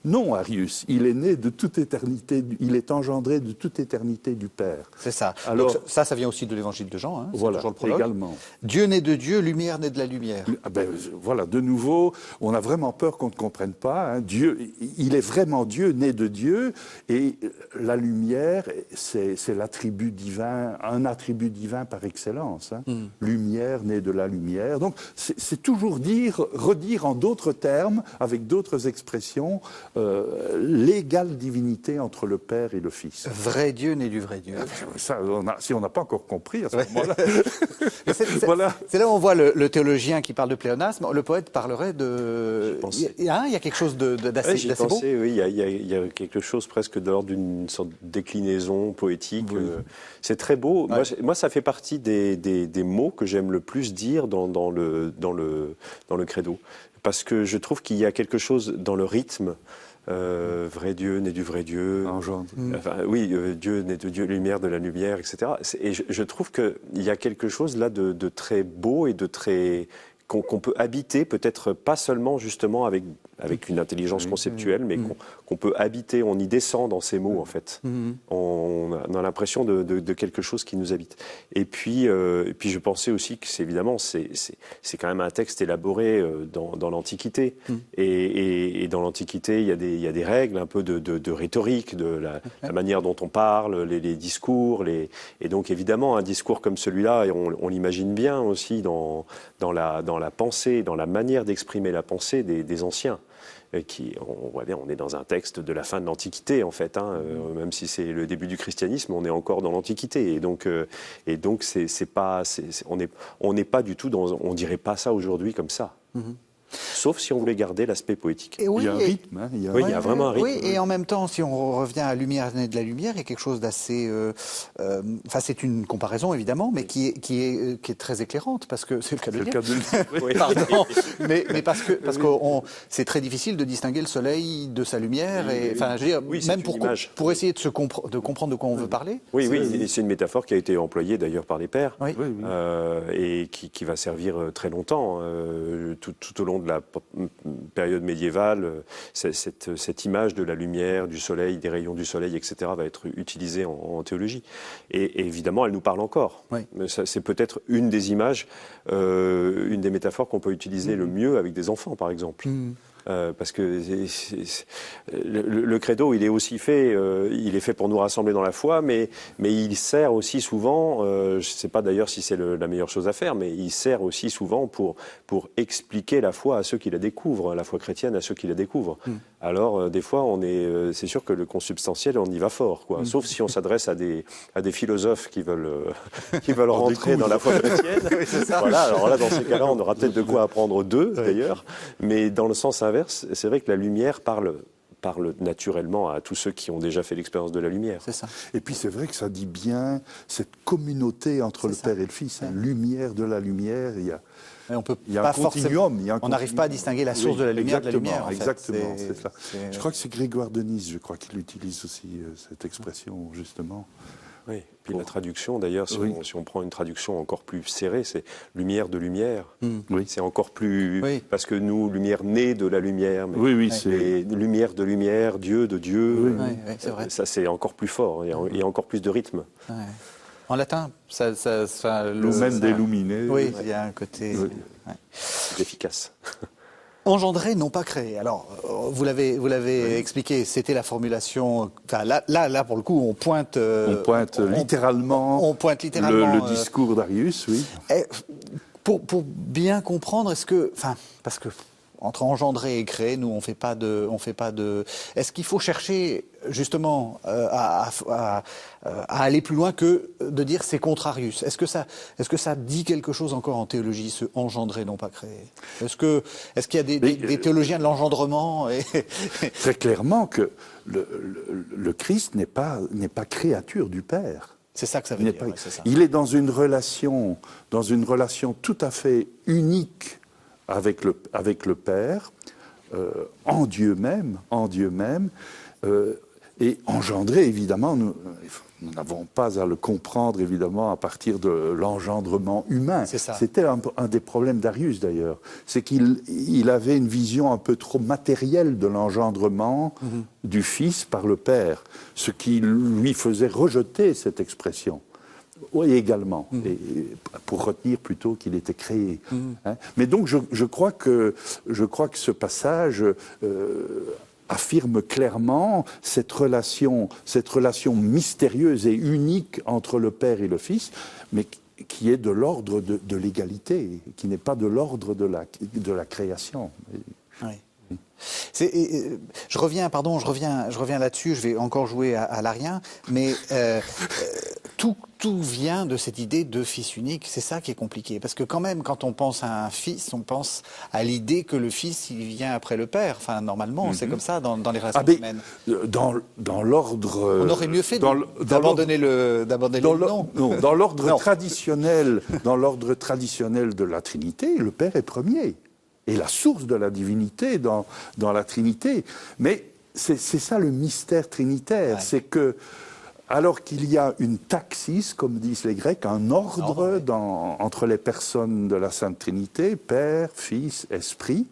Non, Arius, il est né de toute éternité, il est engendré de toute éternité du Père. C'est ça. Alors, donc ça vient aussi de l'évangile de Jean, voilà, toujours le prologue. Également. Dieu né de Dieu, lumière né de la lumière. Voilà, de nouveau, on a vraiment peur qu'on ne comprenne pas. Dieu, il est vraiment Dieu, né de Dieu, et la lumière, c'est l'attribut divin, un attribut divin par excellence. Lumière née de la lumière. Donc, c'est toujours redire en d'autres termes, avec d'autres expressions, l'égale divinité entre le Père et le Fils. Vrai Dieu né du vrai Dieu. Ça, si on n'a pas encore compris à ce moment-là. C'est là où on voit le théologien qui parle de pléonasme. Le poète parlerait de... Il y a quelque chose d'assez beau. Oui, il y a quelque chose presque de l'ordre d'une sorte de déclinaison poétique. Oui. C'est très beau. Ouais. Moi, ça fait partie des mots que j'aime le plus dire dans le credo. Parce que je trouve qu'il y a quelque chose dans le rythme. Vrai Dieu, né du vrai Dieu. Dieu, né de Dieu, lumière de la lumière, etc. Et je trouve qu'il y a quelque chose là de très beau et de très... qu'on peut habiter, peut-être pas seulement justement avec une intelligence conceptuelle, mais qu'on peut habiter, on y descend dans ces mots en fait. On a l'impression de quelque chose qui nous habite. Et puis je pensais aussi que c'est quand même un texte élaboré dans l'Antiquité. Et dans l'Antiquité, il y a des règles un peu de rhétorique, de la manière dont on parle, les discours. Et donc évidemment, un discours comme celui-là, et on l'imagine bien aussi dans la pensée, dans la manière d'exprimer la pensée des anciens. On voit bien, on est dans un texte de la fin de l'Antiquité en fait, même si c'est le début du christianisme, on est encore dans l'Antiquité, et donc on n'est pas du tout on dirait pas ça aujourd'hui comme ça. sauf si on voulait garder l'aspect poétique. Et oui, il y a un rythme. Hein, Oui, il y a vraiment un rythme. Oui, et en même temps, si on revient à Lumière née de la lumière, il y a quelque chose d'assez... Enfin, c'est une comparaison, évidemment, mais qui est très éclairante, parce que c'est le cas de le dire. Oui. Pardon, mais parce que c'est très difficile de distinguer le soleil de sa lumière, et enfin, je veux dire, Oui, c'est même une image. pour essayer de comprendre de quoi on veut parler. Oui, et c'est une métaphore qui a été employée d'ailleurs par les pères, Oui. et qui va servir très longtemps, tout au long de la période médiévale. Cette image de la lumière, du soleil, des rayons du soleil, etc., va être utilisée en théologie. Et évidemment, elle nous parle encore. Oui. C'est peut-être une des images, une des métaphores qu'on peut utiliser le mieux avec des enfants, par exemple. Parce que le credo, il est aussi fait, il est fait pour nous rassembler dans la foi, mais il sert aussi souvent, je ne sais pas d'ailleurs si c'est la meilleure chose à faire, mais il sert aussi souvent pour expliquer la foi à ceux qui la découvrent, la foi chrétienne à ceux qui la découvrent. Alors, des fois, c'est sûr que le consubstantiel, on y va fort, quoi. Sauf si on s'adresse à des philosophes qui veulent rentrer dans la foi chrétienne. Oui, c'est ça. Voilà, alors là, dans ces cas-là, on aura peut-être de quoi apprendre d'eux, d'ailleurs. Mais dans le sens inverse, c'est vrai que la lumière parle naturellement à tous ceux qui ont déjà fait l'expérience de la lumière. C'est ça. Et puis c'est vrai que ça dit bien cette communauté entre le Père et le Fils, hein, lumière de la lumière. Et on peut Il y a pas un continuum. on n'arrive pas à distinguer la source de la lumière de la lumière. En fait. Exactement, c'est ça. Je crois que c'est Grégoire de Nice, je crois qu'il utilise aussi cette expression, justement. Oui, puis la traduction, d'ailleurs, si on prend une traduction encore plus serrée, c'est lumière de lumière. Oui. C'est encore plus... Oui. Parce que nous, lumière née de la lumière. Mais, Oui, c'est... lumière de lumière, Dieu de Dieu. Oui, c'est vrai. Ça, c'est encore plus fort. Il y a encore plus de rythme. Ouais. En latin, Lumen de lumine. Oui, il y a un côté... Oui. Ouais. C'est efficace. Engendrer, non pas créer. Alors, vous l'avez expliqué, c'était la formulation... Enfin, là, pour le coup, on pointe littéralement... On pointe littéralement... Le discours d'Arius, oui. Pour bien comprendre, est-ce que... Enfin, parce que... Entre engendrer et créer, nous, on fait pas de. Est-ce qu'il faut chercher justement à aller plus loin que de dire c'est contrarius? Est-ce que ça dit quelque chose encore en théologie, ce engendrer, non pas créer? Est-ce qu'il y a des théologiens de l'engendrement Très clairement que le Christ n'est pas créature du Père. C'est ça que ça veut dire. C'est ça. Il est dans une relation tout à fait unique avec le Père, en Dieu même, et engendré, évidemment, nous n'avons pas à le comprendre, évidemment, à partir de l'engendrement humain. C'est ça. C'était un des problèmes d'Arius, d'ailleurs. C'est qu'il avait une vision un peu trop matérielle de l'engendrement du Fils par le Père, ce qui lui faisait rejeter cette expression. Oui, également, et pour retenir plutôt qu'il était créé. Hein. Mais donc, je crois que ce passage affirme clairement cette relation mystérieuse et unique entre le Père et le Fils, mais qui est de l'ordre de l'égalité, qui n'est pas de l'ordre de la création. Oui. Je reviens là-dessus, je vais encore jouer à l'arien, mais tout vient de cette idée de fils unique, c'est ça qui est compliqué, parce que quand même, quand on pense à un fils, on pense à l'idée que le fils, il vient après le père, enfin normalement, c'est comme ça dans les relations humaines. Dans l'ordre... On aurait mieux fait d'abandonner le nom. Non, dans l'ordre traditionnel, de la Trinité, le Père est premier. Et la source de la divinité dans la Trinité. Mais c'est ça le mystère trinitaire, c'est que, alors qu'il y a une taxis, comme disent les Grecs, un ordre entre les personnes de la Sainte Trinité, Père, Fils, Esprit,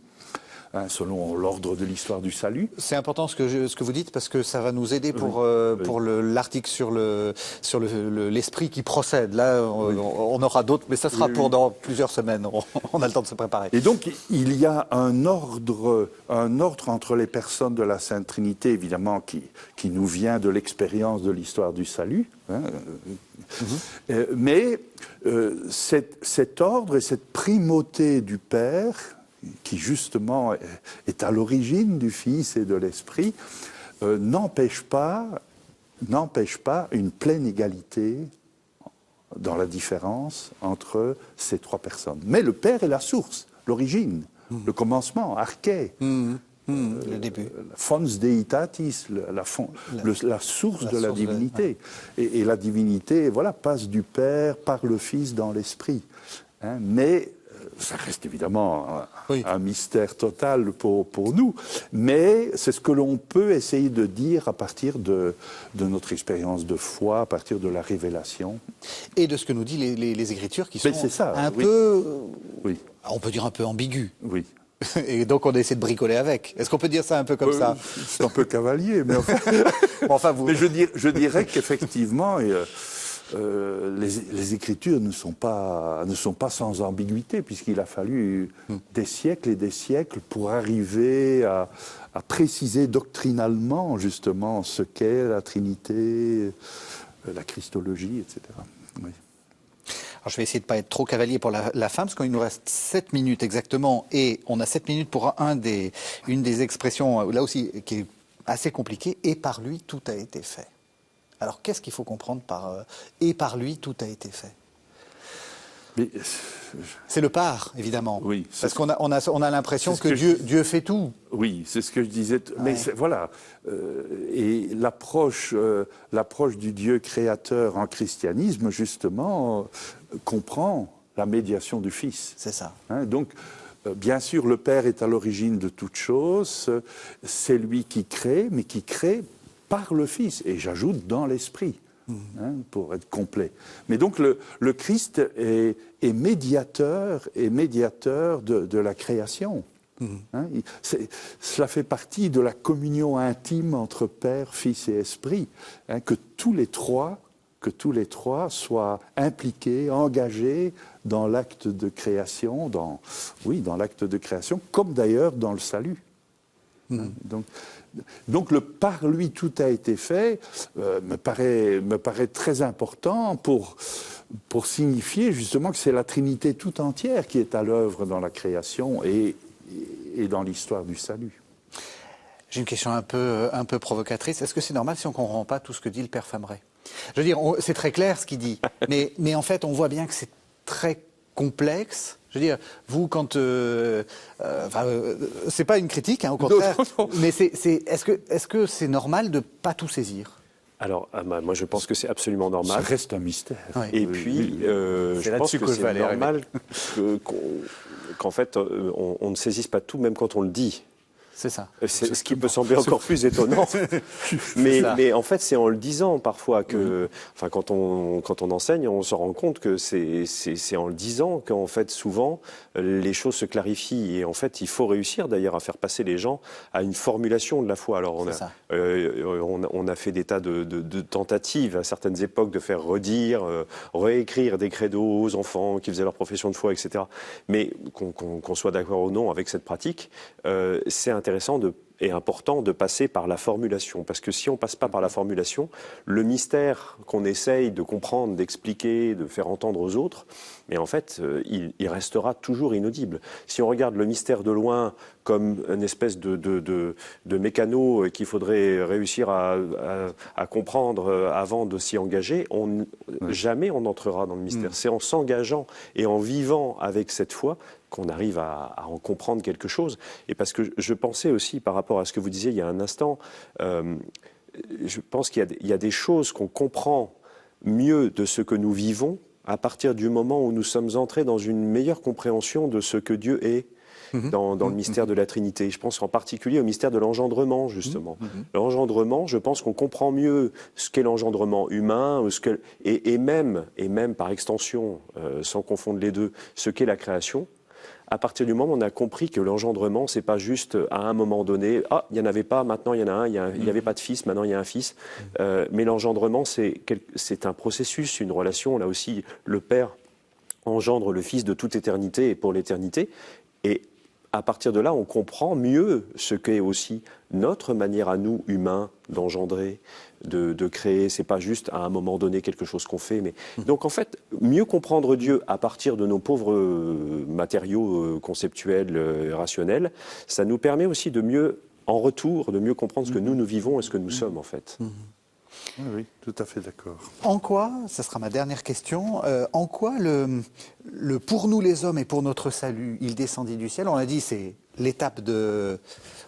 hein, selon l'ordre de l'histoire du salut. C'est important ce que vous dites, parce que ça va nous aider pour l'article sur l'esprit qui procède. Là, on aura d'autres, mais ça sera pour dans plusieurs semaines. On a le temps de se préparer. Et donc, il y a un ordre entre les personnes de la Sainte Trinité, évidemment, qui nous vient de l'expérience de l'histoire du salut. Hein, mais cet ordre et cette primauté du Père, qui justement est à l'origine du Fils et de l'Esprit, n'empêche pas une pleine égalité dans la différence entre ces trois personnes. Mais le Père est la source, l'origine. le commencement, arché. Le début. Fons deitatis, la source de la divinité. Et la divinité, voilà, passe du Père par le Fils dans l'Esprit. Hein, mais ça reste évidemment un mystère total pour nous. Mais c'est ce que l'on peut essayer de dire à partir de notre expérience de foi, à partir de la révélation. Et de ce que nous disent les Écritures qui sont un oui. peu, Oui. on peut dire un peu ambiguës. Oui. Et donc on essaie de bricoler avec. Est-ce qu'on peut dire ça un peu comme ça? C'est un peu cavalier, mais enfin vous... Mais je dirais qu'effectivement, les Écritures ne sont pas sans ambiguïté, puisqu'il a fallu des siècles et des siècles pour arriver à préciser doctrinalement justement ce qu'est la Trinité, la Christologie, etc. Oui. Alors je vais essayer de ne pas être trop cavalier pour la fin, parce qu'il nous reste 7 minutes exactement, et on a 7 minutes pour une des expressions, là aussi, qui est assez compliquée, et par lui tout a été fait. Alors qu'est-ce qu'il faut comprendre par et par lui tout a été fait? C'est le par, évidemment. Oui. Parce qu'on a l'impression que Dieu fait tout. Oui, c'est ce que je disais. Mais voilà. Et l'approche du Dieu créateur en christianisme, justement, comprend la médiation du Fils. C'est ça. Hein, donc, bien sûr, le Père est à l'origine de toute chose. C'est lui qui crée, mais qui crée par le Fils. Et j'ajoute dans l'Esprit. Hein, pour être complet. Mais donc le Christ est médiateur de la création. Hein, cela fait partie de la communion intime entre Père, Fils et Esprit, hein, que tous les trois soient impliqués, engagés dans l'acte de création, dans l'acte de création, comme d'ailleurs dans le salut. Hein, donc le par lui tout a été fait me paraît très important pour signifier justement que c'est la Trinité tout entière qui est à l'œuvre dans la création et dans l'histoire du salut. J'ai une question un peu provocatrice. Est-ce que c'est normal si on ne comprend pas tout ce que dit le Père Fameret? Je veux dire, c'est très clair ce qu'il dit, mais en fait on voit bien que c'est très complexe. Je veux dire, vous, quand... c'est pas une critique, hein, au contraire. Non. Mais est-ce que c'est normal de ne pas tout saisir? Alors, moi, je pense que c'est absolument normal. Ça reste un mystère. Oui. Et puis, je pense que c'est normal qu'en fait, on ne saisisse pas tout, même quand on le dit. C'est ça. C'est ce qui peut sembler encore plus étonnant. mais en fait, c'est en le disant parfois que, enfin, quand on enseigne, on se rend compte que c'est en le disant qu'en fait, souvent, les choses se clarifient. Et en fait, il faut réussir d'ailleurs à faire passer les gens à une formulation de la foi. Alors, on a fait des tas de tentatives à certaines époques de faire redire, réécrire des credos aux enfants qui faisaient leur profession de foi, etc. Mais qu'on soit d'accord ou non avec cette pratique, c'est intéressant et important de passer par la formulation. Parce que si on ne passe pas par la formulation, le mystère qu'on essaye de comprendre, d'expliquer, de faire entendre aux autres, mais en fait, il restera toujours inaudible. Si on regarde le mystère de loin comme une espèce de mécano qu'il faudrait réussir à comprendre avant de s'y engager, jamais on entrera dans le mystère. C'est en s'engageant et en vivant avec cette foi qu'on arrive à en comprendre quelque chose. Et parce que je pensais aussi, par rapport à ce que vous disiez il y a un instant, je pense qu'il y a des choses qu'on comprend mieux de ce que nous vivons à partir du moment où nous sommes entrés dans une meilleure compréhension de ce que Dieu est dans le mystère de la Trinité. Je pense en particulier au mystère de l'engendrement, justement. L'engendrement, je pense qu'on comprend mieux ce qu'est l'engendrement humain, et même par extension, sans confondre les deux, ce qu'est la création. À partir du moment où on a compris que l'engendrement, c'est pas juste à un moment donné, il n'y en avait pas, maintenant il y en a un, il n'y avait pas de fils, maintenant il y a un fils. Mais l'engendrement, c'est un processus, une relation. Là aussi, le Père engendre le Fils de toute éternité et pour l'éternité. Et à partir de là, on comprend mieux ce qu'est aussi notre manière à nous, humains, d'engendrer, de créer. C'est pas juste à un moment donné quelque chose qu'on fait. Mais... Donc en fait, mieux comprendre Dieu à partir de nos pauvres matériaux conceptuels et rationnels, ça nous permet aussi de mieux, en retour, de mieux comprendre ce que nous vivons et ce que nous sommes en fait. Oui, oui, tout à fait d'accord. En quoi, ce sera ma dernière question, en quoi le pour nous les hommes et pour notre salut, il descendit du ciel, on l'a dit, c'est l'étape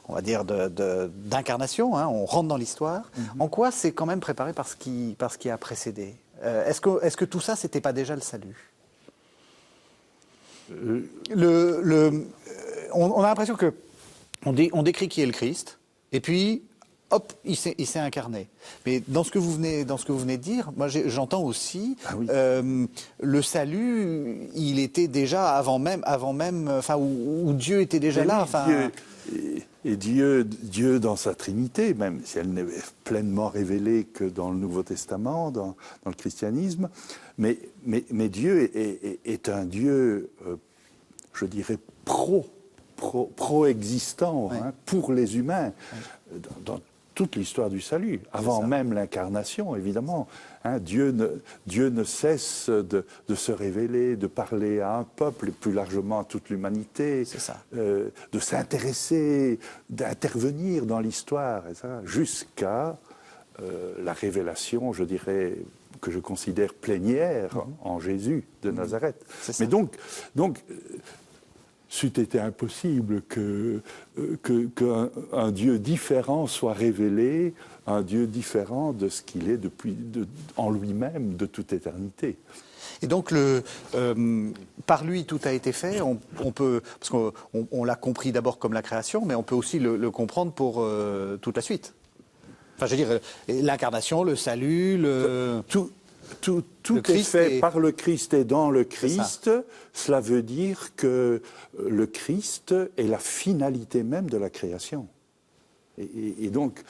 on va dire, d'incarnation, hein, on rentre dans l'histoire. En quoi c'est quand même préparé par ce qui a précédé? Est-ce que tout ça, c'était pas déjà le salut? On a l'impression que on décrit qui est le Christ, et puis hop, il s'est incarné. Mais dans ce que vous venez de dire, moi j'entends aussi le salut, il était déjà avant même, enfin où Dieu était déjà là. Enfin, Dieu dans sa Trinité, même si elle n'est pleinement révélée que dans le Nouveau Testament, dans le christianisme, mais Dieu est un Dieu, je dirais, pro-existant, hein, pour les humains, dans toute l'histoire du salut, avant même l'incarnation, évidemment. Hein, Dieu ne cesse de se révéler, de parler à un peuple, et plus largement à toute l'humanité, de s'intéresser, d'intervenir dans l'histoire, jusqu'à la révélation, je dirais, que je considère plénière en Jésus de Nazareth. Mais donc c'eût été impossible qu'un Dieu différent soit révélé, un Dieu différent de ce qu'il est en lui-même de toute éternité. Et donc, par lui, tout a été fait. On peut, parce qu'on l'a compris d'abord comme la création, mais on peut aussi le comprendre pour toute la suite. Enfin, je veux dire, l'incarnation, le salut, Tout est fait par le Christ et dans le Christ. Cela veut dire que le Christ est la finalité même de la création. Et donc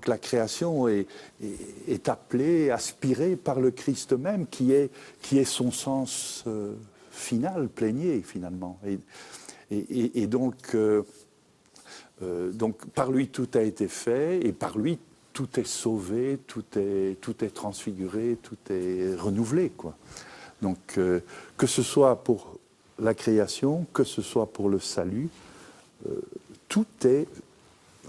la création est appelée, aspirée par le Christ même, qui est son sens final, plénier, finalement. Et donc par lui tout a été fait, et par lui tout est sauvé, tout est transfiguré, tout est renouvelé, quoi. Donc, que ce soit pour la création, que ce soit pour le salut, tout est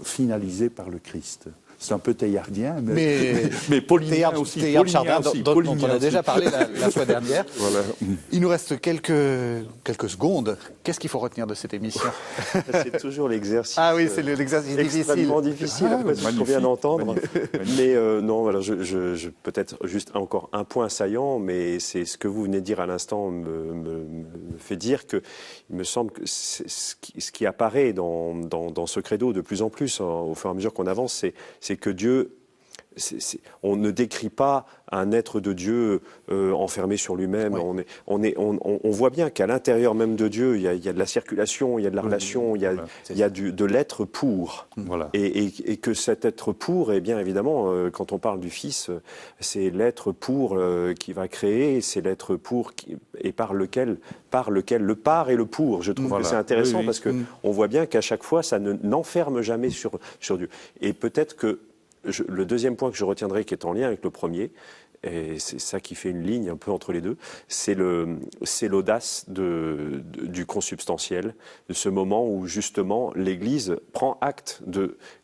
finalisé par le Christ. C'est un peu théardien, mais paulinien aussi. Théard Chardin, dont on a déjà parlé la fois dernière. Voilà. Il nous reste quelques secondes. Qu'est-ce qu'il faut retenir de cette émission? C'est toujours l'exercice. Ah oui, c'est l'exercice difficile. Extrêmement difficile, après ce qu'on vient d'entendre. Mais non, voilà, je peut-être juste encore un point saillant, mais c'est ce que vous venez de dire à l'instant me fait dire que il me semble que ce qui apparaît dans ce credo de plus en plus, au fur et à mesure qu'on avance, c'est que Dieu, on ne décrit pas un être de Dieu enfermé sur lui-même. Oui. On voit bien qu'à l'intérieur même de Dieu, il y a de la circulation, il y a de la relation, il y a de l'être pour. Voilà. Et que cet être pour, eh bien évidemment, quand on parle du Fils, c'est l'être pour qui va créer, c'est l'être pour et par lequel le par et le pour. Je trouve que c'est intéressant parce que on voit bien qu'à chaque fois, ça n'enferme jamais sur Dieu. Et peut-être que le deuxième point que je retiendrai, qui est en lien avec le premier, et c'est ça qui fait une ligne un peu entre les deux, c'est l'audace du consubstantiel, de ce moment où justement l'Église prend acte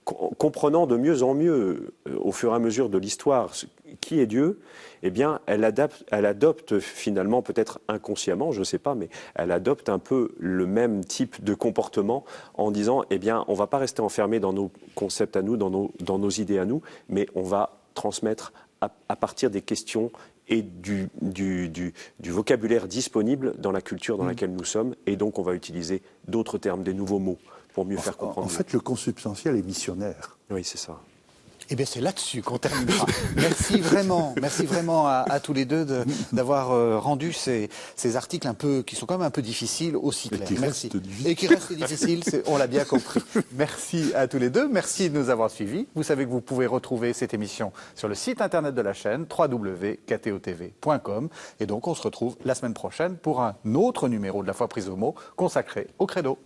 comprenant de mieux en mieux, au fur et à mesure de l'histoire, qui est Dieu. Eh bien, elle adopte finalement, peut-être inconsciemment, je ne sais pas, mais elle adopte un peu le même type de comportement en disant, eh bien, on ne va pas rester enfermé dans nos concepts à nous, dans nos idées à nous, mais on va transmettre à partir des questions et du vocabulaire disponible dans la culture dans laquelle nous sommes, et donc on va utiliser d'autres termes, des nouveaux mots, pour mieux faire comprendre. En fait, le consubstantiel est missionnaire. Oui, c'est ça. Eh bien, c'est là-dessus qu'on terminera. Merci vraiment à tous les deux d'avoir rendu ces articles qui sont quand même un peu difficiles, aussi clairs. Merci. Et qui restent difficiles, on l'a bien compris. Merci à tous les deux. Merci de nous avoir suivis. Vous savez que vous pouvez retrouver cette émission sur le site internet de la chaîne, www.ktotv.com. Et donc, on se retrouve la semaine prochaine pour un autre numéro de La Foi prise au mot consacré au Credo.